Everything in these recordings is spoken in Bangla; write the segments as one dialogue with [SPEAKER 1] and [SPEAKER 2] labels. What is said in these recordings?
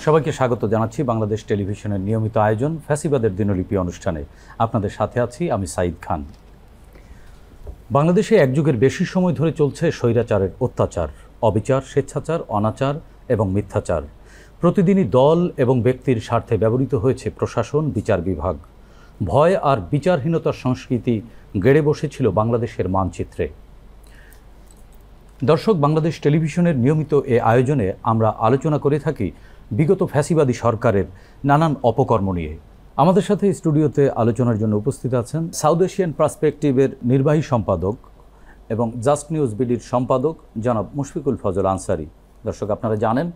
[SPEAKER 1] সবাইকে স্বাগত জানাচ্ছি বাংলাদেশ টেলিভিশনের নিয়মিত আয়োজন ফ্যাসিবাদের দিনলিপি অনুষ্ঠানে। আপনাদের সাথে আছি আমি সাইদ খান। বাংলাদেশে এক যুগের বেশি সময় ধরে চলছে স্বৈরাচারের অত্যাচার, অবিচার, স্বেচ্ছাচার, অনাচার এবং মিথ্যাচার। প্রতিদিনই দল এবং ব্যক্তির স্বার্থে ব্যবহৃত হয়েছে প্রশাসন, বিচার বিভাগ। ভয় আর বিচারহীনতার সংস্কৃতি গেড়ে বসেছিল বাংলাদেশের মানচিত্রে। দর্শক, বাংলাদেশ টেলিভিশনের নিয়মিত এ আয়োজনে আমরা আলোচনা করে থাকি বিগত ফ্যাসিবাদী সরকারের নানান অপকর্ম নিয়ে। আমাদের সাথে স্টুডিওতে আলোচনার জন্য উপস্থিত আছেন সাউথ এশিয়ান পার্সপেক্টিভের নির্বাহী সম্পাদক এবং জাস্ট নিউজ বিডির সম্পাদক জনাব মুশফিকুল ফজল আনসারী। দর্শক, আপনারা জানেন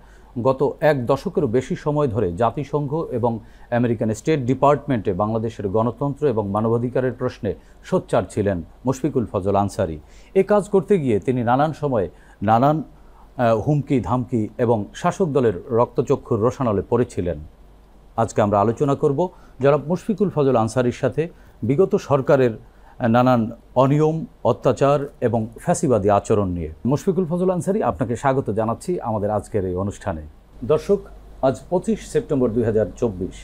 [SPEAKER 1] গত এক দশকেরও বেশি সময় ধরে জাতিসংঘ এবং আমেরিকান স্টেট ডিপার্টমেন্টে বাংলাদেশের গণতন্ত্র এবং মানবাধিকারের প্রশ্নে সোচ্চার ছিলেন মুশফিকুল ফজল আনসারী। এ কাজ করতে গিয়ে তিনি নানান সময়ে নানান হুমকি ধামকি এবং শাসক দলের রক্তচক্ষুর রোশানলে পড়েছিলেন। আজকে আমরা আলোচনা করব জনাব মুশফিকুল ফজল আনসারীর সাথে বিগত সরকারের নানান অনিয়ম, অত্যাচার এবং ফ্যাসিবাদী আচরণ নিয়ে। মুশফিকুল ফজল আনসারী, আপনাকে স্বাগত জানাচ্ছি আমাদের আজকের এই অনুষ্ঠানে। দর্শক, আজ 25 সেপ্টেম্বর 2024।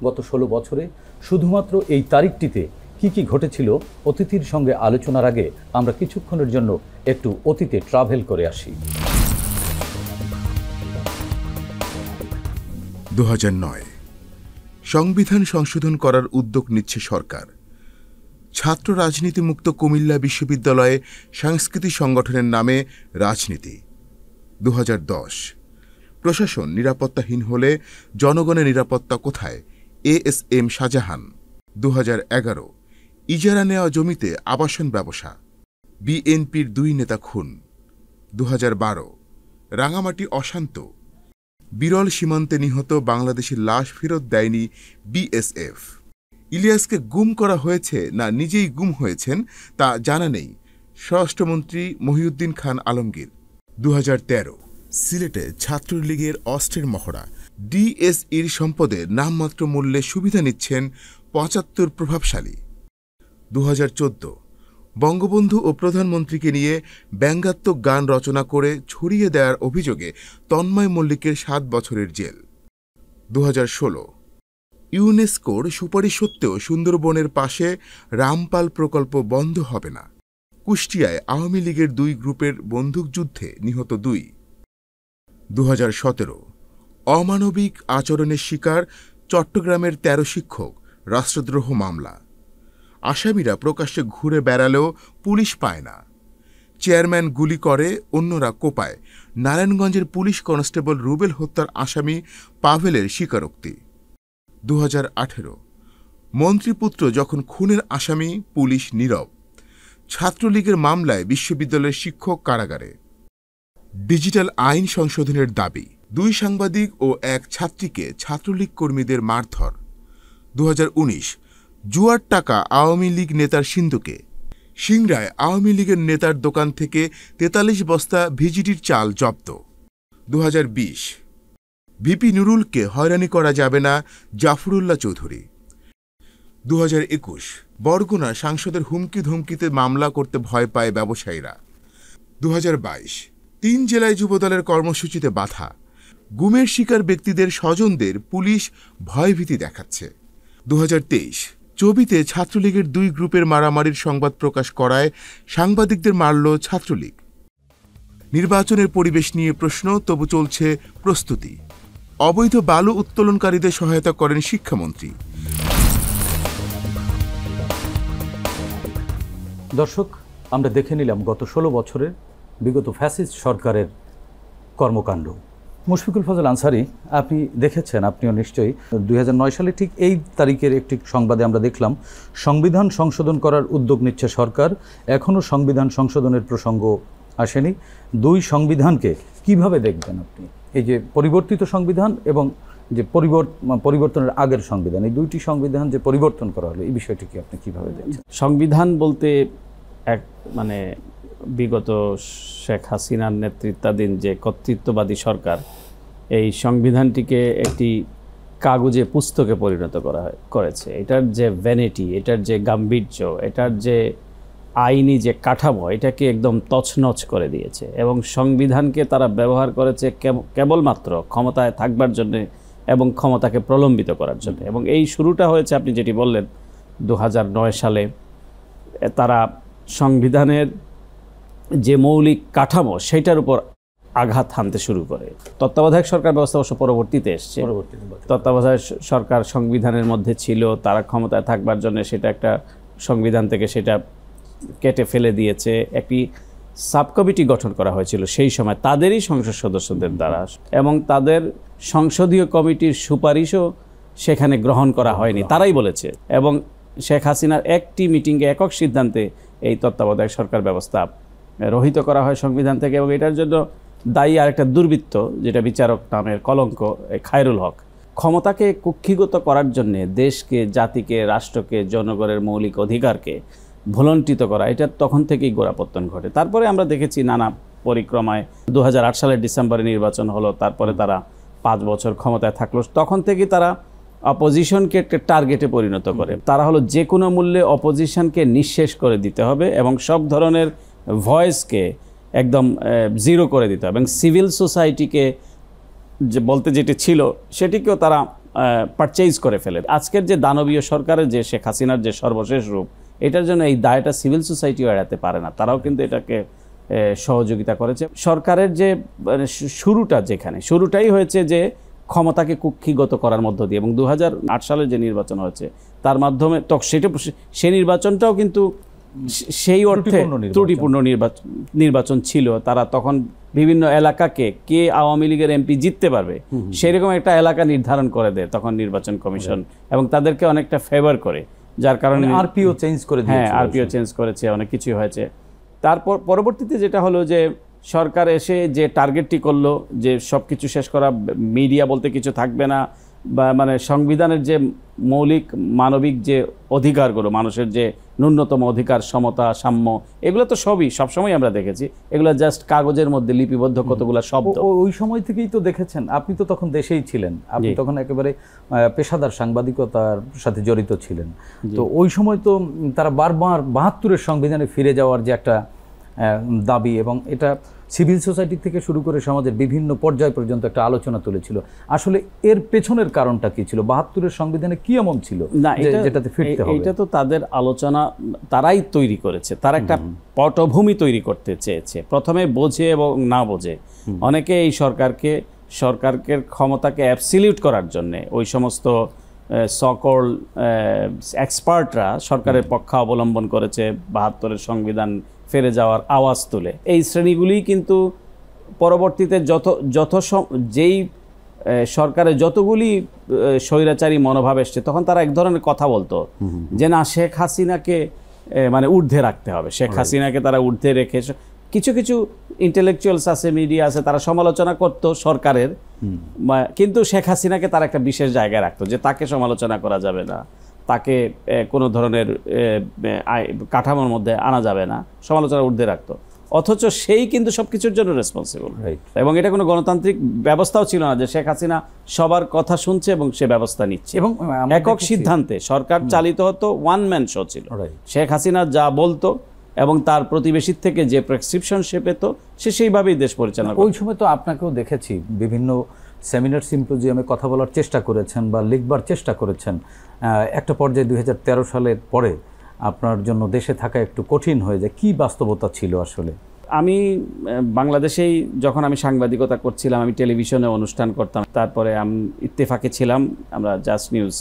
[SPEAKER 1] গত 16 বছরে শুধুমাত্র এই তারিখটিতে কি কি ঘটেছিল অতিথির সঙ্গে আলোচনার আগে আমরা কিছুক্ষণের জন্য একটু অতীতে ট্রাভেল করে আসি।
[SPEAKER 2] 2009 সংবিধান সংশোধন করার উদ্যোগ নিচ্ছে সরকার। ছাত্র রাজনীতি মুক্ত কুমিল্লা বিশ্ববিদ্যালয়ে সাংস্কৃতিক সংগঠনের নামে রাজনীতি। 2010 প্রশাসন নিরাপত্তাহীন হলে জনগণের নিরাপত্তা কোথায়, ASM শাহজাহান। 2011 ইজারা নেওয়া জমিতে আবাসন ব্যবসা, বিএনপির 2 নেতা খুন। 2012 রাঙামাটি অশান্ত, বিরল সীমান্তে নিহত বাংলাদেশের লাশ ফেরত দেয়নি BSF। ইলিয়াসকে গুম করা হয়েছে না নিজেই গুম হয়েছেন তা জানা নেই স্বরাষ্ট্রমন্ত্রী মহিউদ্দিন খান আলমগীর। 2013 সিলেটে ছাত্রলীগের অস্ত্রের মহড়া, DSEর সম্পদের নামমাত্র মূল্যে সুবিধা নিচ্ছেন 75 প্রভাবশালী। 2014 বঙ্গবন্ধু ও প্রধানমন্ত্রীকে নিয়ে ব্যঙ্গাত্মক গান রচনা করে ছড়িয়ে দেওয়ার অভিযোগে তন্ময় মল্লিকের 7 বছরের জেল। 2016 ইউনেস্কোর সুপারিশ সত্ত্বেও সুন্দরবনের পাশে রামপাল প্রকল্প বন্ধ হবে না। কুষ্টিয়ায় আওয়ামী লীগের 2 গ্রুপের বন্দুকযুদ্ধে নিহত 2। 2017 অমানবিক আচরণের শিকার চট্টগ্রামের 13 শিক্ষক, রাষ্ট্রদ্রোহ মামলা। আসামিরা প্রকাশ্যে ঘুরে বেড়ালেও পুলিশ পায় না। চেয়ারম্যান গুলি করে, অন্যরা কোপায়। নারায়ণগঞ্জের পুলিশ কনস্টেবল রুবেল হত্যার আসামি পাভেলের স্বীকারোক্তি। 2018 মন্ত্রীপুত্র যখন খুনের আসামি, পুলিশ নীরব। ছাত্রলীগের মামলায় বিশ্ববিদ্যালয়ের শিক্ষক কারাগারে। ডিজিটাল আইন সংশোধনের দাবি, 2 সাংবাদিক ও 1 ছাত্রীকে ছাত্রলীগ কর্মীদের মারধর। 2019 জুয়ার টাকা আওয়ামী লীগ নেতার সিন্ধুকে। সিংড়ায় আওয়ামী লীগের নেতার দোকান থেকে 43 বস্তা ভিজিটির চাল জব্দ। 2020 ভিপি নুরুলকে হয়রানি করা যাবে না, জাফরুল্লাহ চৌধুরী। 2021 বরগুনা সাংসদের হুমকি ধমকিতে মামলা করতে ভয় পায় ব্যবসায়ীরা। 2022 3 জেলায় যুবদলের কর্মসূচিতে বাধা। গুমের শিকার ব্যক্তিদের স্বজনদের পুলিশ ভয়ভীতি দেখাচ্ছে। 2023 চবিতে ছাত্রলীগের 2 গ্রুপের মারামারির সংবাদ প্রকাশ করায় সাংবাদিকদের মারল ছাত্রলীগ। নির্বাচনের পরিবেশ নিয়ে প্রশ্ন, তবু চলছে প্রস্তুতি। অবৈধ বালু উত্তোলনকারীদের সহায়তা করেন শিক্ষামন্ত্রী।
[SPEAKER 1] দর্শক, আমরা দেখে নিলাম গত 16 বছরের বিগত ফ্যাসিস্ট সরকারের কর্মকাণ্ড। মুশফিকুল ফজল আনসারী, আপনি দেখেছেন, আপনিও নিশ্চয়ই 2009 সালে ঠিক এই তারিখের একটি সংবাদে আমরা দেখলাম সংবিধান সংশোধন করার উদ্যোগ নিচ্ছে সরকার, এখনও সংবিধান সংশোধনের প্রসঙ্গ আসেনি। দুই সংবিধানকে কিভাবে দেখবেন আপনি? এই যে পরিবর্তিত সংবিধান এবং যে পরিবর্তনের আগের সংবিধান, এই দুইটি সংবিধান যে পরিবর্তন করা হলো, এই বিষয়টিকে আপনি কিভাবে দেখছেন?
[SPEAKER 3] সংবিধান বলতে এক মানে বিগত শেখ হাসিনার নেতৃত্বাধীন যে কর্তৃত্ববাদী সরকার এই সংবিধানটিকে একটি কাগজে পুস্তকে পরিণত করেছে। এটার যে ভ্যানিটি, এটার যে গাম্ভীর্য, এটার যে আইনি যে কাঠামো, এটাকে একদম তছনছ করে দিয়েছে এবং সংবিধানকে তারা ব্যবহার করেছে কেবলমাত্র ক্ষমতায় থাকবার জন্যে এবং ক্ষমতাকে প্রলম্বিত করার জন্য। এবং এই শুরুটা হয়েছে আপনি যেটি বললেন 2009 সালে তারা সংবিধানের যে মৌলিক কাঠামো সেটার উপর আঘাত হানতে শুরু করে। তত্ত্বাবধায়ক সরকার ব্যবস্থা অবশ্য পরবর্তীতে এসছে। তত্ত্বাবধায়ক সরকার সংবিধানের মধ্যে ছিল, তারা ক্ষমতায় থাকবার জন্য সেটা একটা সংবিধান থেকে সেটা কেটে ফেলে দিয়েছে। একটি সাব কমিটি গঠন করা হয়েছিল সেই সময় তাদেরই সংসদ সদস্যদের দ্বারা, এবং তাদের সংসদীয় কমিটির সুপারিশও সেখানে গ্রহণ করা হয়নি, তারাই বলেছে। এবং শেখ হাসিনার একটি মিটিংয়ে একক সিদ্ধান্তে এই তত্ত্বাবধায়ক সরকার ব্যবস্থা রহিত করা হয় সংবিধান থেকে। এবং এটার জন্য দায়ী আরেকটা দুর্বৃত্ত, যেটা বিচারক নামের কলঙ্ক, খায়রুল হক। ক্ষমতাকে কুক্ষিগত করার জন্যে দেশকে, জাতিকে, রাষ্ট্রকে, জনগণের মৌলিক অধিকারকে ভুলণ্ঠিত করা, এটা তখন থেকেই গোড়াপত্তন ঘটে। তারপরে আমরা দেখেছি নানা পরিক্রমায় 2008 সালের ডিসেম্বরে নির্বাচন হলো, তারপরে তারা 5 বছর ক্ষমতায় থাকলো। তখন থেকে তারা অপোজিশনকে একটা টার্গেটে পরিণত করে। তারা হলো যে কোনো মূল্যে অপোজিশনকে নিঃশেষ করে দিতে হবে এবং সব ধরনের ভয়েসকে একদম জিরো করে দিতে হবে, এবং সিভিল সোসাইটিকে যে বলতে যেটি ছিল সেটিকেও তারা পারচেজ করে ফেলে। আজকের যে দানবীয় সরকারের যে শেখ হাসিনার যে সর্বশেষ রূপ, এটার জন্য এই দায়টা সিভিল সোসাইটিও এড়াতে পারে না, তারাও কিন্তু এটাকে সহযোগিতা করেছে। সরকারের যে শুরুটা, যেখানে শুরুটাই হয়েছে যে ক্ষমতাকে কুক্ষিগত করার মধ্য দিয়ে, এবং 2008 সালের যে নির্বাচন হয়েছে তার মাধ্যমে তো সেই নির্বাচনটাও কিন্তু সেই অর্থে ত্রুটিপূর্ণ নির্বাচন ছিল। তারা তখন বিভিন্ন এলাকাকে কে আওয়ামী লীগের এমপি জিততে পারবে সেরকম একটা এলাকা নির্ধারণ করে দেয় তখন নির্বাচন কমিশন, এবং তাদেরকে অনেকটা ফেভার করে, যার কারণে
[SPEAKER 1] আরপিও চেঞ্জ করে দিয়েছে।
[SPEAKER 3] হ্যাঁ, আরপিও চেঞ্জ করেছে, অনেক কিছুই হয়েছে। তারপর পরবর্তীতে যেটা হলো যে সরকার এসে যে টার্গেটটি করলো যে সব কিছু শেষ করা, মিডিয়া বলতে কিছু থাকবে না, বা মানে সংবিধানের যে মৌলিক মানবিক যে অধিকারগুলো, মানুষের যে ন্যূনতম অধিকার, সমতা, সাম্য, এগুলো তো সবই সবসময় আমরা দেখেছি, এগুলো জাস্ট কাগজের মধ্যে লিপিবদ্ধ কতগুলো শব্দ।
[SPEAKER 1] ওই সময় থেকেই তো দেখেছেন, আপনি তো তখন দেশেই ছিলেন, আপনি তখন একেবারে পেশাদার সাংবাদিকতার সাথে জড়িত ছিলেন। তো ওই সময় তো তারা বারবার 72-এর সংবিধানে ফিরে যাওয়ার যে একটা দাবি, এবং এটা সিভিল সোসাইটি থেকে শুরু করে সমাজের বিভিন্ন পর্যায় পর্যন্ত একটা আলোচনা তুলেছিল। আসলে এর পেছনের কারণটা কি ছিল? 72-এর সংবিধানে কি এমন ছিল
[SPEAKER 3] না
[SPEAKER 1] যেটাতে ফিরতে হবে?
[SPEAKER 3] এটা তো তাদের আলোচনা তারাই তৈরি করেছে, তারা একটা পটভূমি তৈরি করতে চেয়েছে, প্রথমে বোঝে এবং না বোঝে। অনেকে এই সরকারের ক্ষমতাকে অ্যাবসলিউট করার জন্য ওই সমস্ত সকল এক্সপার্টরা সরকারের পক্ষ অবলম্বন করেছে, 72-এর সংবিধান ফিরে যাওয়ার আওয়াজ তুলে। এই শ্রেণীগুলি কিন্তু পরবর্তীতে যেই সরকারের যতগুলি স্বৈরাচারী মনোভাব এসছে, তখন তারা এক ধরনের কথা বলতো যে না, শেখ হাসিনাকে মানে ঊর্ধ্বে রাখতে হবে, শেখ হাসিনাকে তারা ঊর্ধ্বে রেখে। কিছু কিছু ইন্টেলেকচুয়ালস আছে, মিডিয়া আছে, তারা সমালোচনা করতো সরকারের, কিন্তু শেখ হাসিনাকে তারা একটা বিশেষ জায়গায় রাখতো, যে তাকে সমালোচনা করা যাবে না, তাকে কোনো ধরনের কাঠামোর মধ্যে আনা যাবে না, সমালোচনা ঊর্ধ্বে রাখতো। অথচ সেই কিন্তু সব কিছুর জন্য রেসপন্সিবল, এবং এটা কোনো গণতান্ত্রিক ব্যবস্থাও ছিল না যে শেখ হাসিনা সবার কথা শুনছে এবং সে ব্যবস্থা নিচ্ছে, এবং একক সিদ্ধান্তে সরকার চালিত হতো, ওয়ান ম্যান শো ছিল। শেখ হাসিনা যা বলতো এবং তার প্রতিবেশীর থেকে যে প্রেসক্রিপশন সে পেত, সে সেইভাবেই দেশ পরিচালনা করত।
[SPEAKER 1] ওই সময় তো আপনাকেও দেখেছি বিভিন্ন সেমিনার সিম্পোজিয়ামে কথা বলার চেষ্টা করেছেন বা লিখবার চেষ্টা করেছেন। একটা পর্যায়ে 2013 সালের পরে আপনার জন্য দেশে থাকা একটু কঠিন হয়ে যায়। কি বাস্তবতা ছিল আসলে?
[SPEAKER 3] আমি বাংলাদেশেই যখন আমি সাংবাদিকতা করছিলাম, আমি টেলিভিশনে অনুষ্ঠান করতাম, তারপরে আমি ইত্তেফাকে ছিলাম, আমরা জাস্ট নিউজ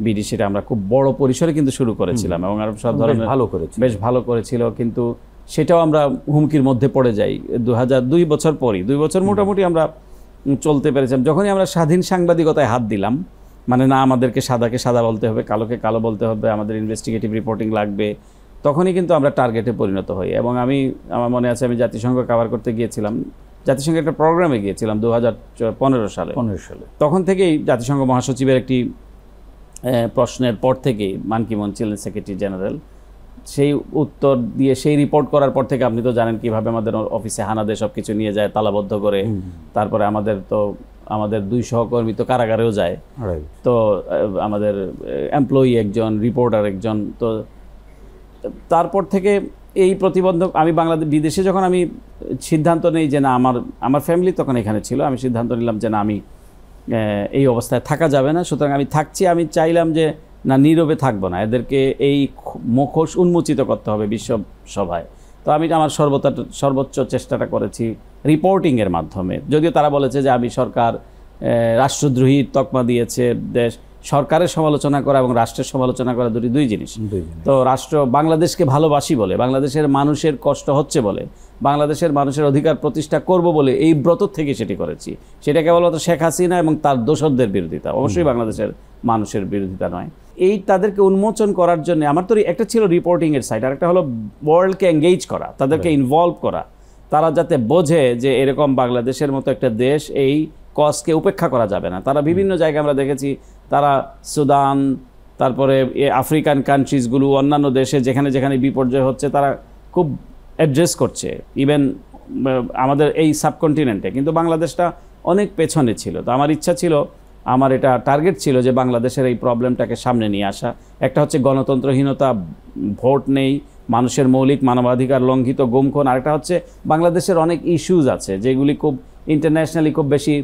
[SPEAKER 3] বিডি, সেটা আমরা খুব বড় পরিসরে কিন্তু শুরু করেছিলাম, এবং আরো সব ধরনের বেশ ভালো করেছিল। কিন্তু সেটাও আমরা হুমকির মধ্যে পড়ে যাই 2002 বছর পরই। 2 বছর মোটামুটি আমরা চলতে পেরেছিলাম। যখনই আমরা স্বাধীন সাংবাদিকতায় হাত দিলাম, মানে না আমাদেরকে সাদাকে সাদা বলতে হবে, কালোকে কালো বলতে হবে, আমাদের ইনভেস্টিগেটিভ রিপোর্টিং লাগবে, তখনই কিন্তু আমরা টার্গেটে পরিণত হই। এবং আমার মনে আছে আমি জাতিসংঘ কভার করতে গিয়েছিলাম, জাতিসংঘের একটা প্রোগ্রামে গিয়েছিলাম 2015 সালে। তখন থেকেই জাতিসংঘ মহাসচিবের একটি প্রশ্নের পর থেকেই মান কি মুন ছিলেন সেক্রেটারি জেনারেল, সেই উত্তর দিয়ে সেই রিপোর্ট করার পর থেকে আপনি তো জানেন কিভাবে আমাদের অফিসে হানা দিয়ে সব কিছু নিয়ে যায় তালাবদ্ধ করে। তারপরে আমাদের 2 সহকর্মী তো কারাগারেও যায়, তো আমাদের এমপ্লয়ি একজন, রিপোর্টার একজন। তো তারপর থেকে এই প্রতিবন্ধক আমি বিদেশে যখন আমি সিদ্ধান্ত নেই যে না আমার ফ্যামিলি তখন এখানে ছিল, আমি সিদ্ধান্ত নিলাম যে না আমি এই অবস্থায় থাকা যাবে না, সুতরাং আমি থাকছি। আমি চাইলাম যে না নীরবে থাকবো না, এদেরকে এই মুখোশ উন্মোচিত করতে হবে বিশ্ব সভায়। তো আমি আমার সর্বোচ্চ চেষ্টাটা করেছি রিপোর্টিংয়ের মাধ্যমে। যদিও তারা বলেছে যে আমি সরকার রাষ্ট্রদ্রোহী তকমা দিয়েছে, দেশ সরকারের সমালোচনা করা এবং রাষ্ট্রের সমালোচনা করা দুই জিনিস। তো বাংলাদেশকে ভালোবাসি বলে, বাংলাদেশের মানুষের কষ্ট হচ্ছে বলে, বাংলাদেশের মানুষের অধিকার প্রতিষ্ঠা করব বলে এই ব্রত থেকে সেটি করেছি। সেটা কেবলমাত্র শেখ হাসিনা এবং তার দোসরদের বিরোধিতা, অবশ্যই বাংলাদেশের মানুষের বিরোধিতা নয়। এই তাদেরকে উন্মোচন করার জন্য আমার তো একটা ছিল রিপোর্টিংয়ের সাইড, আর একটা হলো ওয়ার্ল্ডকে এঙ্গেজ করা, তাদেরকে ইনভলভ করা, তারা যাতে বোঝে যে এরকম বাংলাদেশের মতো একটা দেশ এই কজকে উপেক্ষা করা যাবে না। তারা বিভিন্ন জায়গায় আমরা দেখেছি, তারা সুদান, তারপরে আফ্রিকান কান্ট্রিজগুলো, অন্যান্য দেশে যেখানে যেখানে বিপর্যয় হচ্ছে তারা খুব অ্যাড্রেস করছে, ইভেন আমাদের এই সাবকন্টিনেন্টে। কিন্তু বাংলাদেশটা অনেক পেছনে ছিল। তো আমার ইচ্ছা ছিল, আমার এটা টার্গেট ছিল যে বাংলাদেশের এই প্রবলেমটাকে সামনে নিয়ে আসা। একটা হচ্ছে গণতন্ত্রহীনতা, ভোট নেই, মানুষের মৌলিক মানবাধিকার লঙ্ঘিত, গুমখুন। আরেকটা হচ্ছে বাংলাদেশের অনেক ইস্যুজ আছে যেগুলি খুব ইন্টারন্যাশনালি খুব বেশি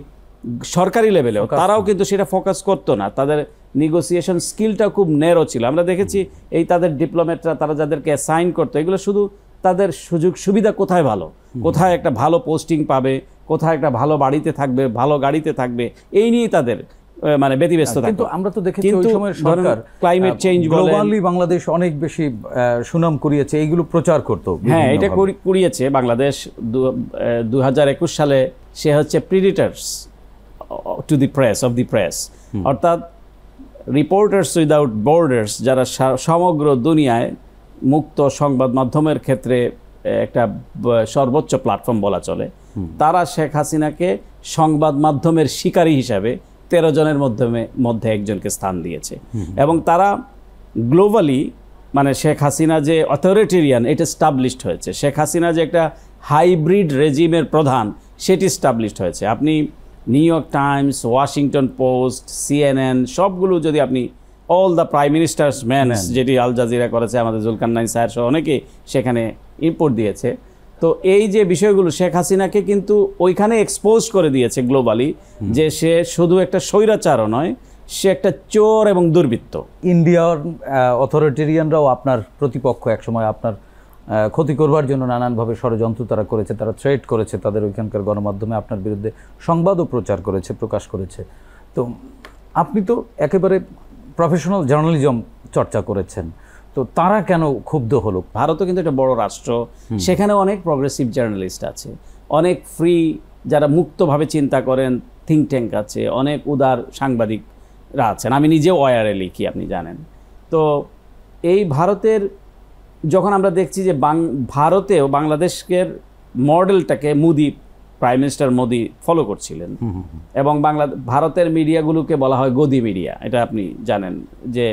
[SPEAKER 3] সরকারি লেভেলেও তারাও কিন্তু সেটা ফোকাস করতো না, তাদের নেগোসিয়েশন স্কিলটা খুব ন্যারো ছিল। আমরা দেখেছি এই তাদের ডিপ্লোম্যাটরা, তারা যাদেরকে অ্যাসাইন করতো, এগুলো শুধু তাদের সুযোগ সুবিধা কোথায় ভালো, কোথায় একটা ভালো পোস্টিং পাবে, কোথায় একটা ভালো বাড়িতে থাকবে, ভালো গাড়িতে থাকবে, এই নিয়েই তাদের মানে ব্যতিব্যস্ত থাকে।
[SPEAKER 1] কিন্তু আমরা তো দেখেছি ওই সময়ের সরকার
[SPEAKER 3] ক্লাইমেট চেঞ্জ
[SPEAKER 1] গ্লোবালি বাংলাদেশ অনেক বেশি সুনাম কুড়িয়েছে, এইগুলো প্রচার করতো।
[SPEAKER 3] হ্যাঁ, এটা কুড়িয়েছে বাংলাদেশ। 2021 সালে সে হচ্ছে predators to the press of the press, অর্থাৎ রিপোর্টার্স উইদাউট বর্ডার্স, যারা সমগ্র দুনিয়ায় মুক্ত সংবাদ মাধ্যমের ক্ষেত্রে একটা সর্বোচ্চ প্ল্যাটফর্ম বলা চলে, তারা শেখ হাসিনাকে সংবাদ মাধ্যমের শিকারী হিসাবে 13 জনের মধ্যে একজনকে স্থান দিয়েছে। এবং তারা গ্লোবালি মানে শেখ হাসিনা যে অথরিটেরিয়ান, এটা স্টাবলিশড হয়েছে। শেখ হাসিনা যে একটা হাইব্রিড রেজিমের প্রধান, সেটি স্টাবলিশড হয়েছে। আপনি new York Times, Washington post, CNN সবগুলো যদি আপনি all the prime ministers man's, যেটি আল জাজিরা করেছে, আমাদের জুলকারনাইন স্যার সহ অনেকে সেখানে ইম্পোর্ট দিয়েছে। তো এই যে বিষয়গুলো শেখ হাসিনাকে কিন্তু ওইখানে এক্সপোজ করে দিয়েছে গ্লোবালি, যে সে শুধু একটা স্বৈরাচারও নয়, সে একটা চোর এবং দুর্বৃত্ত।
[SPEAKER 1] ইন্ডিয়ার অথরিটেরিয়ানরাও আপনার প্রতিপক্ষ, একসময় আপনার ক্ষতি করবার জন্য নানানভাবে ষড়যন্ত্র তারা করেছে, তারা থ্রেট করেছে, তাদের ওইখানকার গণমাধ্যমে আপনার বিরুদ্ধে সংবাদও প্রচার করেছে, প্রকাশ করেছে। তো আপনি তো একেবারে প্রফেশনাল জার্নালিজম চর্চা করেছেন, তো তারা কেন ক্ষুব্ধ হলো?
[SPEAKER 3] ভারতও কিন্তু একটা বড় রাষ্ট্র, সেখানে অনেক প্রগ্রেসিভ জার্নালিস্ট আছে, অনেক ফ্রি যারা মুক্তভাবে চিন্তা করেন থিঙ্ক ট্যাঙ্ক আছে, অনেক উদার সাংবাদিকরা আছেন। আমি নিজেও ওয়ারে লিখি, আপনি জানেন। তো এই ভারতের যখন আমরা দেখছি যে ভারতেও বাংলাদেশের মডেলটাকে প্রাইম মিনিস্টার মোদি ফলো করছিলেন, এবং ভারতের মিডিয়াগুলোকে বলা হয় গদি মিডিয়া, এটা আপনি জানেন। যে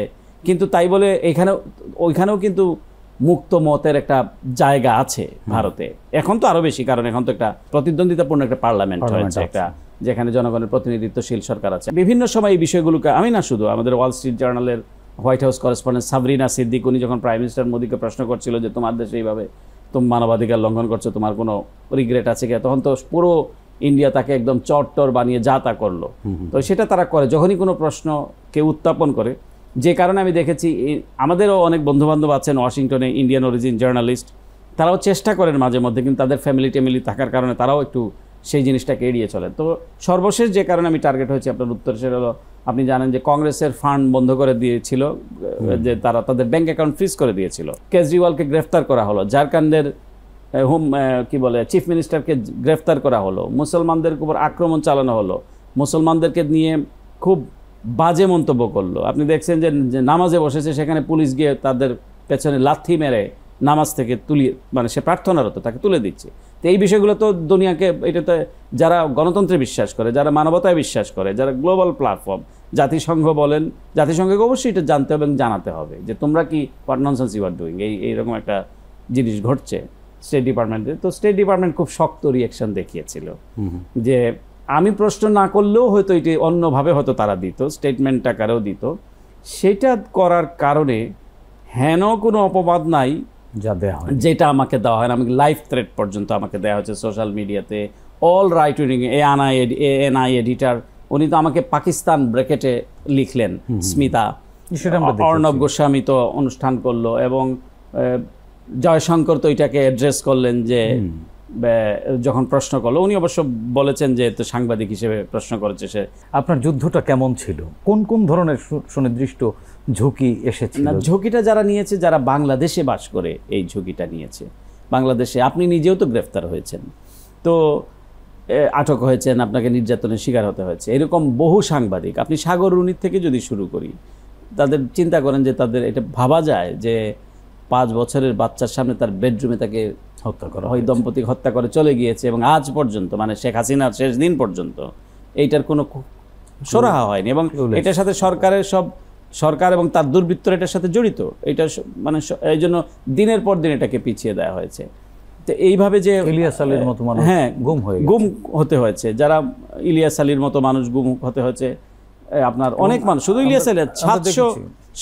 [SPEAKER 3] কিন্তু তাই বলে ওইখানেও কিন্তু মুক্ত মতের একটা জায়গা আছে ভারতে। এখন তো আরো বেশি, কারণ এখন তো একটা প্রতিদ্বন্দ্বিতাপূর্ণ একটা পার্লামেন্ট হয়েছে, একটা যেখানে জনগণের প্রতিনিধিত্বশীল সরকার আছে। বিভিন্ন সময় এই বিষয়গুলোকে আমি না শুধু আমাদের ওয়াল স্ট্রিট জার্নালের white house correspondent Sabrina Siddique, উনি যখন প্রাইম মিনিস্টার মোদিকে প্রশ্ন করছিল যে তোমার দেশে এইভাবে তুমি মানবাধিকার লঙ্ঘন করছো, তোমার কোনো রিগ্রেট আছে কি, তখন তো পুরো ইন্ডিয়া তাকে একদম চট্টর বানিয়ে যা তা করলো। তো সেটা তারা করে যখনই কোনো প্রশ্ন কেউ উত্থাপন করে। যে কারণে আমি দেখেছি আমাদেরও অনেক বন্ধুবান্ধব আছেন ওয়াশিংটনে, ইন্ডিয়ান অরিজিন জার্নালিস্ট, তারাও চেষ্টা করেন মাঝে মধ্যে, কিন্তু তাদের ফ্যামিলি থাকার কারণে তারাও একটু সেই জিনিসটাকে এড়িয়ে চলে। তো সর্বশেষ যে কারণে আমি টার্গেট হয়েছি আপনার উত্তর, সেটা হলো আপনি জানেন যে কংগ্রেসের ফান্ড বন্ধ করে দিয়েছিল, যে তারা তাদের ব্যাংক অ্যাকাউন্ট ফ্রিজ করে দিয়েছিল। কেজরিওয়ালকে গ্রেফতার করা হলো, ঝাড়খণ্ডের কি বলে চিফ মিনিস্টারকে গ্রেফতার করা হলো, মুসলমানদের উপর আক্রমণ চালানো হলো, মুসলমানদেরকে নিয়ে খুব বাজে মন্তব্য করলো। আপনি দেখছেন যে নামাজে বসেছে, সেখানে পুলিশ গিয়ে তাদের পেছনে লাথি মেরে নামাজ থেকে মানে সে প্রার্থনারত তাকে তুলে দিচ্ছে। তো এই বিষয়গুলো তো দুনিয়াকে, এটাতে যারা গণতন্ত্রে বিশ্বাস করে, যারা মানবতায় বিশ্বাস করে, যারা গ্লোবাল প্ল্যাটফর্ম, জাতিসংঘ বলেন, জাতিসংঘকে অবশ্যই এটা জানতে হবে এবং জানাতে হবে যে তোমরা কি what nonsense you are doing, এইরকম একটা জিনিস ঘটছে স্টেট ডিপার্টমেন্টে। তো স্টেট ডিপার্টমেন্ট খুব শক্ত রিয়াকশন দেখিয়েছিল যে আমি প্রশ্ন না করলেও হয়তো এটি অন্যভাবে হয়তো তারা দিত, স্টেটমেন্ট আকারেও দিত। সেটা করার কারণে হেন কোনো অপবাদ নাই
[SPEAKER 1] যা দেওয়া হয়,
[SPEAKER 3] যেটা আমাকে দেওয়া হয় না। আমাকে লাইফ থ্রেট পর্যন্ত আমাকে দেওয়া হচ্ছে সোশ্যাল মিডিয়াতে। All right wing ANI editor, উনি তো আমাকে পাকিস্তান ব্র্যাকেটে লিখলেন, স্মিতা। অর্ণব গোস্বামী তো অনুষ্ঠান করলো এবং জয়শঙ্কর তো এটাকে অ্যাড্রেস করলেন যে যখন প্রশ্ন করলো, উনি অবশ্য বলেছেন যে তো সাংবাদিক হিসেবে প্রশ্ন করেছে সে।
[SPEAKER 1] আপনার যুদ্ধটা কেমন ছিল? কোন কোন ধরনের সুনির্দিষ্ট ঝুঁকি এসেছিল?
[SPEAKER 3] না, ঝুঁকিটা যারা নিয়েছে, যারা বাংলাদেশে বাস করে এই ঝুঁকিটা নিয়েছে। বাংলাদেশে আপনি নিজেও তো গ্রেফতার হয়েছেন, তো আটক হয়েছেন, আপনাকে নির্যাতনের শিকার হতে হয়েছে। এরকম বহু সাংবাদিক, আপনি সাগর রুনির থেকে যদি শুরু করি, তাদের চিন্তা করেন যে তাদের এটা ভাবা যায় যে 5 বছরের বাচ্চার সামনে তার বেডরুমে তাকে হত্যা করা হয়, দম্পতি হত্যা করে চলে গিয়েছে এবং আজ পর্যন্ত মানে শেখ হাসিনার শেষ দিন পর্যন্ত এইটার কোনো সরাহা হয়নি। এবং এটার সাথে সরকার এবং তার দুর্বৃত্তরা এটার সাথে জড়িত। এটা মানে এই জন্য দিনের পর দিন এটাকে পিছিয়ে দেওয়া হয়েছে। তো এইভাবে যে
[SPEAKER 1] ইলিয়াস আলীর মতো মানুষ গুম
[SPEAKER 3] হতে হয়েছে, যারা ইলিয়াস আলীর মতো মানুষ গুম হতে হয়েছে, আপনার অনেক মানুষ, শুধু ইলিয়াস আলী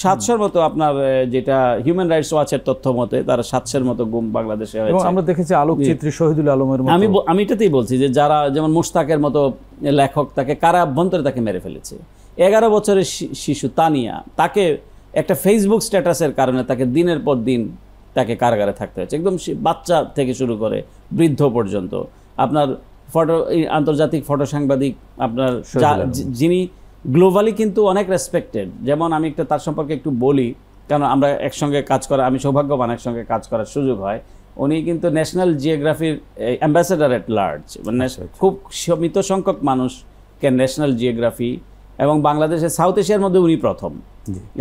[SPEAKER 3] 700-র মতো, আপনার যেটা হিউম্যান রাইটস ওয়াচের তথ্য মতে তারা 700-র মতো গুম বাংলাদেশে হয়েছে।
[SPEAKER 1] আমরা দেখেছি আলোকচিত্রী শহীদুল আলমের মতো।
[SPEAKER 3] আমি এটাতেই বলছি যে যারা যেমন মুশতাকের মতো লেখক, তাকে কারা অভ্যন্তরে তাকে মেরে ফেলেছে। 11 বছরের শিশু তানিয়া, তাকে একটা ফেসবুক স্ট্যাটাসের কারণে তাকে দিনের পর দিন তাকে কারাগারে থাকতে হয়েছে, একদম বাচ্চা থেকে শুরু করে বৃদ্ধ পর্যন্ত। আপনার আন্তর্জাতিক ফটো সাংবাদিক, আপনার যিনি গ্লোবালি কিন্তু অনেক রেসপেক্টেড, যেমন আমি একটা তার সম্পর্কে একটু বলি, কারণ আমরা একসঙ্গে কাজ করা, আমি সৌভাগ্যবান একসঙ্গে কাজ করার সুযোগ হয়। উনি কিন্তু ন্যাশনাল জিওগ্রাফির অ্যাম্বাসেডার এট লার্জ, মানে খুব সীমিত সংখ্যক মানুষকে ন্যাশনাল জিওগ্রাফি, এবং বাংলাদেশের সাউথ এশিয়ার মধ্যে উনি প্রথম,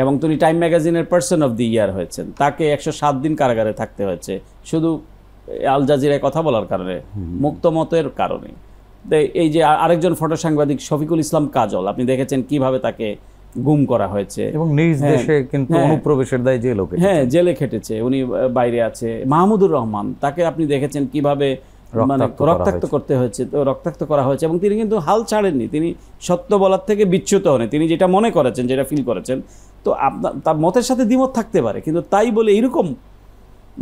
[SPEAKER 3] এবং তিনি টাইম ম্যাগাজিনের পার্সন অফ দি ইয়ার হয়েছেন। তাকে 107 দিন কারাগারে থাকতে হয়েছে শুধু আল জাজিরায় কথা বলার কারণে, মুক্ত মতের কারণে। এই যে আরেকজন ফটো সাংবাদিক শফিকুল ইসলাম কাজল, আপনি দেখেছেন কিভাবে তাকে গুম করা হয়েছে
[SPEAKER 1] এবং নিজ দেশে কিন্তু অনুপ্রবেশের দায়ে জেলে খেটেছে।
[SPEAKER 3] হ্যাঁ, জেলে খেটেছে, উনি বাইরে আছে। মাহমুদুর রহমান, তাকে আপনি দেখেছেন কিভাবে মানে রক্তাক্ত করতে হয়েছে, তো রক্তাক্ত করা হয়েছে, এবং তিনি কিন্তু হাল ছাড়েননি। তিনি সত্য বলার থেকে বিচ্যুত হন, তিনি যেটা মনে করেছেন, যেটা ফিল করেছেন। তো আপনার তার মতের সাথে দ্বিমত থাকতে পারে, কিন্তু তাই বলে এরকম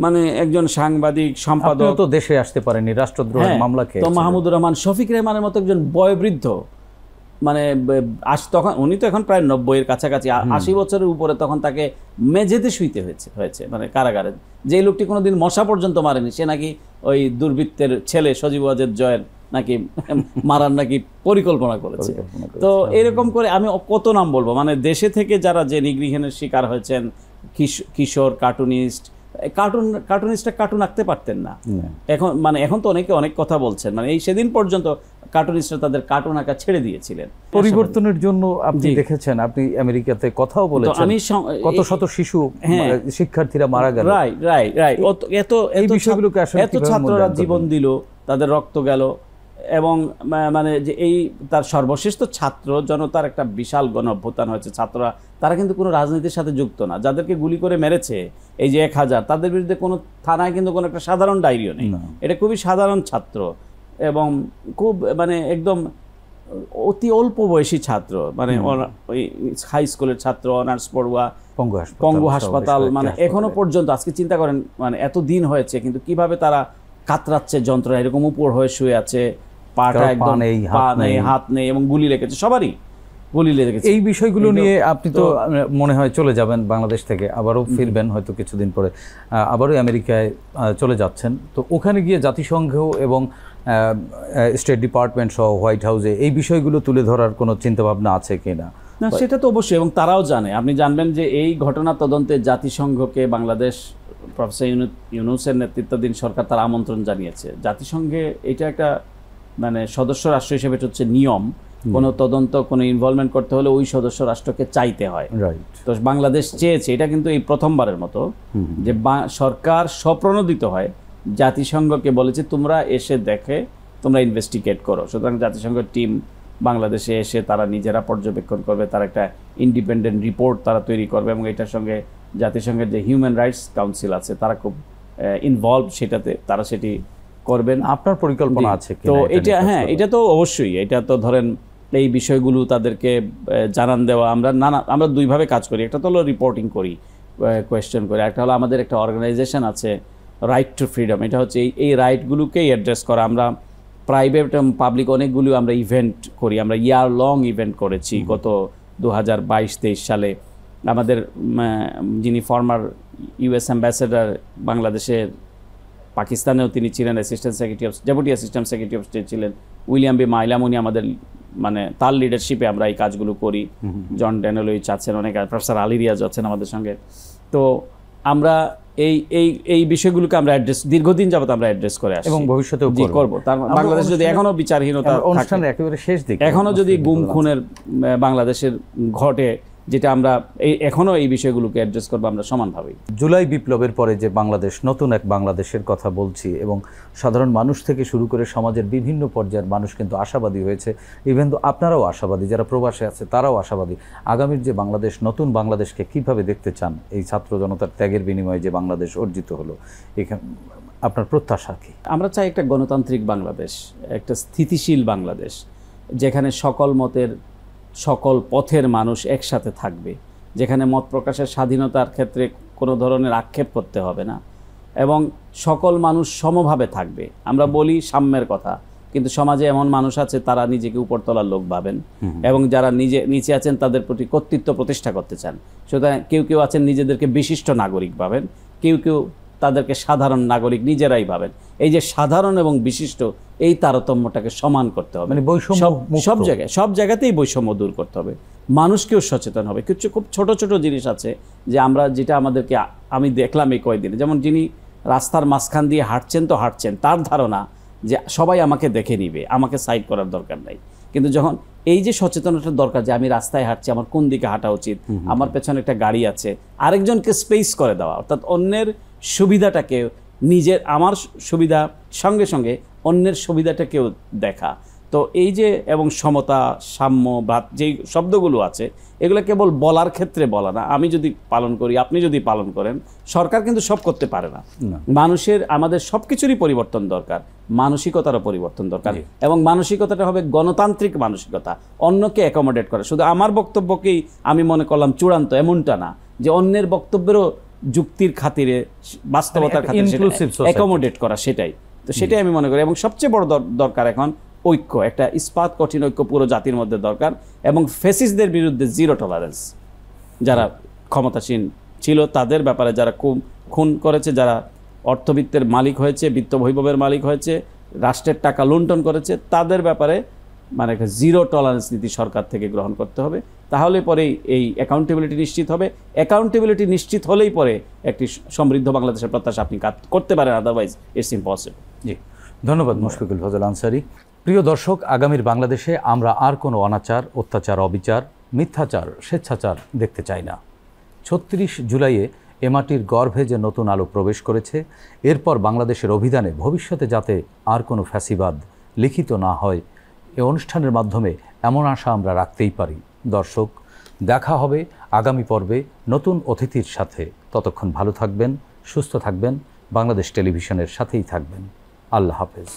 [SPEAKER 3] মানে একজন সাংবাদিক সম্পাদক
[SPEAKER 1] তো দেশে আসতে পারেনি রাষ্ট্রদ্রোহের মামলা খেয়ে।
[SPEAKER 3] তো মাহমুদুর রহমান, শফিক রেহমানের মতো একজন বয়োবৃদ্ধ, মানে তখন উনি তো এখন প্রায় 90-এর কাছাকাছি, 80 বছরের উপরে, তখন তাকে মেঝেতে শুইতে হয়েছে মানে কারাগারে। যে লোকটি কোনোদিন মশা পর্যন্ত মারেনি, সে নাকি ওই দুর্বৃত্তের ছেলে সজীব ওয়াজেদ জয়ের নাকি মারার নাকি পরিকল্পনা করেছে। তো এরকম করে আমি কত নাম বলবো, মানে দেশে থেকে যারা যে নিগৃহীনের শিকার হয়েছেন, কিশোর কার্টুনিস্টরা কার্টুন আঁকতে পারতেন না। এখন তো অনেকে অনেক কথা বলছেন, মানে এই সেদিন পর্যন্ত কার্টুনিস্টরা তাদের কার্টুন আঁকা ছেড়ে দিয়েছিলেন।
[SPEAKER 1] পরিবর্তনের জন্য আপনি দেখেছেন, আপনি আমেরিকাতে কথাও বলেছেন, কত শত শিশু শিক্ষার্থীরা মারা গেল।
[SPEAKER 3] রাইট এত ছাত্ররা জীবন দিল, তাদের রক্ত গেল, এবং মানে যে এই তার সর্বশেষ তো ছাত্র জনতার একটা বিশাল গণ অভ্যুত্থান হয়েছে। ছাত্ররা তারা কিন্তু কোনো রাজনীতির সাথে যুক্ত না। যাদেরকে গুলি করে মেরেছে এই যে 1000, তাদের বিরুদ্ধে কোনো থানায় কিন্তু কোনো একটা সাধারণ ডায়েরিও নেই। এটা খুবই সাধারণ ছাত্র, এবং খুব মানে একদম অতি অল্প বয়সী ছাত্র, মানে ওই হাই স্কুলের ছাত্র, অনার্স পড়ুয়া, পঙ্গু হাসপাতাল, মানে এখনো পর্যন্ত আজকে চিন্তা করেন, মানে এত দিন হয়েছে কিন্তু কিভাবে তারা কাতরাচ্ছে যন্ত্রণা, এরকম উপর হয়ে শুয়ে আছে, পাটা একদম পা নেই, হাত নেই, এবং গুলি লেগেছে, সবারই গুলি লেগেছে।
[SPEAKER 1] এই বিষয়গুলো নিয়ে আপনি তো মনে হয় চলে যাবেন বাংলাদেশ থেকে, আবারও ফিরবেন হয়তো কিছুদিন পরে, আবারও আমেরিকায় চলে যাচ্ছেন। তো ওখানে গিয়ে জাতিসংঘ এবং স্টেট ডিপার্টমেন্ট সহ হোয়াইট হাউসে এই বিষয়গুলো তুলে ধরার কোনো চিন্তাভাবনা আছে কিনা?
[SPEAKER 3] না, সেটা তো অবশ্যই, এবং তারাও জানে। আপনি জানবেন যে এই ঘটনা তদন্তে জাতিসংঘকে বাংলাদেশ প্রফেসর ইউনূসের নেতৃত্বাধীন সরকার তার আমন্ত্রণ জানিয়েছে জাতিসংঘে। এটা একটা মানে সদস্য রাষ্ট্র হিসেবে এটা হচ্ছে নিয়ম, কোনো তদন্ত কোনো ইনভলভমেন্ট করতে হলে ওই সদস্য রাষ্ট্রকে চাইতে হয়। তো বাংলাদেশ চেয়েছে, এটা কিন্তু এই প্রথমবারের মতো যে সরকার স্বপ্রণোদিত হয় জাতিসংঘকে বলেছে তোমরা এসে দেখে তোমরা ইনভেস্টিগেট করো। সুতরাং জাতিসংঘের টিম বাংলাদেশে এসে তারা নিজেরা পর্যবেক্ষণ করবে, তারা একটা ইন্ডিপেন্ডেন্ট রিপোর্ট তারা তৈরি করবে এবং এটার সঙ্গে জাতিসংঘের যে হিউম্যান রাইটস কাউন্সিল আছে তারা খুব ইনভলভ সেটাতে, তারা সেটি করবেন।
[SPEAKER 1] আপনার পরিকল্পনা আছে
[SPEAKER 3] তো এটা? হ্যাঁ, এটা তো অবশ্যই। এটা তো ধরেন এই বিষয়গুলো তাদেরকে জানান দেওয়া, আমরা দুইভাবে কাজ করি। একটা তো হলো রিপোর্টিং করি, কোয়েশ্চেন করি, একটা হলো আমাদের একটা অর্গানাইজেশন আছে রাইট টু ফ্রিডম, এটা হচ্ছে এই রাইটগুলোকেই অ্যাড্রেস করা। আমরা প্রাইভেট এবং পাবলিক অনেকগুলো আমরা ইভেন্ট করি, আমরা ইয়ার লং ইভেন্ট করেছি গত 2022-23 সালে। আমাদের যিনি ফর্মার ইউএস অ্যাম্বাসেডার বাংলাদেশের পাকিস্তানেও তিনি ছিলেন, deputy assistant secretary of state ছিলেন উইলিয়াম বি মাইলাম, উনি আমাদের মানে তার লিডারশিপে আমরা এই কাজগুলো করি। জন ড্যানেলউইচ আছেন, অনেক প্রফেসর আলী রিয়াজ আছেন আমাদের সঙ্গে। তো আমরা এই বিষয়গুলোকে আমরা অ্যাড্রেস দীর্ঘদিন যাবত আমরা অ্যাড্রেস করে আসছি এবং ভবিষ্যতেও করব। তার বাংলাদেশ যদি এখনো বিচারহীনতা
[SPEAKER 1] অনুষ্ঠানের একেবারে শেষ দিকে
[SPEAKER 3] এখনো যদি গুম খুনের বাংলাদেশের ঘটে, যেটা আমরা এখনো এই বিষয়গুলোকে অ্যাড্রেস করবো আমরা সমানভাবেই।
[SPEAKER 1] জুলাই বিপ্লবের পরে যে বাংলাদেশ, নতুন এক বাংলাদেশের কথা বলছি, এবং সাধারণ মানুষ থেকে শুরু করে সমাজের বিভিন্ন পর্যায়ের মানুষ কিন্তু আশাবাদী হয়েছে। ইভেন তো আপনারাও আশাবাদী, যারা প্রবাসে আছে তারাও আশাবাদী। আগামীর যে বাংলাদেশ, নতুন বাংলাদেশকে কিভাবে দেখতে চান? এই ছাত্র জনতার ত্যাগের বিনিময়ে যে বাংলাদেশ অর্জিত হলো, এখানে আপনার প্রত্যাশা কি?
[SPEAKER 3] আমরা চাই একটা গণতান্ত্রিক বাংলাদেশ, একটা স্থিতিশীল বাংলাদেশ, যেখানে সকল মতের সকল পথের মানুষ একসাথে থাকবে, যেখানে মত প্রকাশের স্বাধীনতার ক্ষেত্রে কোনো ধরনের আক্ষেপ করতে হবে না এবং সকল মানুষ সমভাবে থাকবে। আমরা বলি সাম্যের কথা, কিন্তু সমাজে এমন মানুষ আছে তারা নিজেকে উপরতলার লোক ভাবেন এবং যারা নিচে আছেন তাদের প্রতি কর্তৃত্ব প্রতিষ্ঠা করতে চান। সুতরাং কেউ আছেন নিজেদেরকে বিশিষ্ট নাগরিক ভাবেন, কেউ তাদেরকে সাধারণ নাগরিক নিজেরাই ভাবেন। এই যে সাধারণ এবং বিশিষ্ট এই তারতম্যটাকে সমান করতে হবে,
[SPEAKER 1] মানে বৈষম্য
[SPEAKER 3] সব জায়গাতেই বৈষম্য দূর করতে হবে। মানুষকেও সচেতন হবে। কিছু খুব ছোট ছোট জিনিস আছে যে যেটা আমাদেরকে, আমি দেখলাম এই কয়েকদিনে, যেমন যিনি রাস্তার মাঝখান দিয়ে হাঁটছেন তার ধারণা যে সবাই আমাকে দেখে নিবে, আমাকে সাইড করার দরকার নাই। কিন্তু যখন এই যে সচেতনতার দরকার যে আমি রাস্তায় হাঁটছি, আমার কোন দিকে হাঁটা উচিত, আমার পেছনে একটা গাড়ি আছে, আরেকজনকে স্পেস করে দেওয়া, অর্থাৎ অন্যের সুবিধাটাকে আমার সুবিধা সঙ্গে সঙ্গে অন্যের সুবিধাটাকেও দেখা। তো এই যে এবং সমতা, সাম্য, যেই শব্দগুলো আছে এগুলো কেবল বলার ক্ষেত্রে বলা না। আমি যদি পালন করি, আপনি যদি পালন করেন, সরকার কিন্তু সব করতে পারে না। আমাদের সব কিছুরই পরিবর্তন দরকার, মানসিকতারও পরিবর্তন দরকার এবং মানসিকতাটা হবে গণতান্ত্রিক মানসিকতা, অন্যকে অ্যাকোমোডেট করা। শুধু আমার বক্তব্যকেই আমি মনে করলাম চূড়ান্ত, এমনটা না, যে অন্যের বক্তব্যেরও যুক্তির খাতিরে, বাস্তবতার খাতিরে অ্যাকোমোডেট করা, সেটাই তো সেটাই আমি মনে করি। এবং সবচেয়ে বড় দরকার এখন ঐক্য, একটা ইস্পাত কঠিন ঐক্য পুরো জাতির মধ্যে দরকার এবং ফ্যাসিস্টদের বিরুদ্ধে জিরো টলারেন্স। যারা ক্ষমতাসীন ছিল তাদের ব্যাপারে, যারা খুন করেছে, যারা অর্থবিত্তের মালিক হয়েছে, বিত্ত বৈভবের মালিক হয়েছে, রাষ্ট্রের টাকা লুণ্ঠন করেছে, তাদের ব্যাপারে মানে একটা জিরো টলারেন্স নীতি সরকার থেকে গ্রহণ করতে হবে। তাহলে পরেই এই অ্যাকাউন্টেবিলিটি নিশ্চিত হবে। অ্যাকাউন্টেবিলিটি নিশ্চিত হলেই পরে একটি সমৃদ্ধ বাংলাদেশের প্রত্যাশা আপনি করতে পারেন, আদারওয়াইজ ইটস ইম্পসিবল।
[SPEAKER 1] জি, ধন্যবাদ মুশফিকুল ফজল আনসারী। প্রিয় দর্শক, আগামীর বাংলাদেশে আমরা আর কোনো অনাচার, অত্যাচার, অবিচার, মিথ্যাচার, স্বেচ্ছাচার দেখতে চাই না। 36 জুলাইয়ে এ মাটির গর্ভে যে নতুন আলো প্রবেশ করেছে, এরপর বাংলাদেশের অভিধানে ভবিষ্যতে যাতে আর কোনো ফ্যাসিবাদ লিখিত না হয়, এ অনুষ্ঠানের মাধ্যমে এমন আশা আমরা রাখতেই পারি। দর্শক, দেখা হবে আগামী পর্বে নতুন অতিথির সাথে। ততক্ষণ ভালো থাকবেন, সুস্থ থাকবেন, বাংলাদেশ টেলিভিশনের সাথেই থাকবেন। আল্লাহ হাফেজ।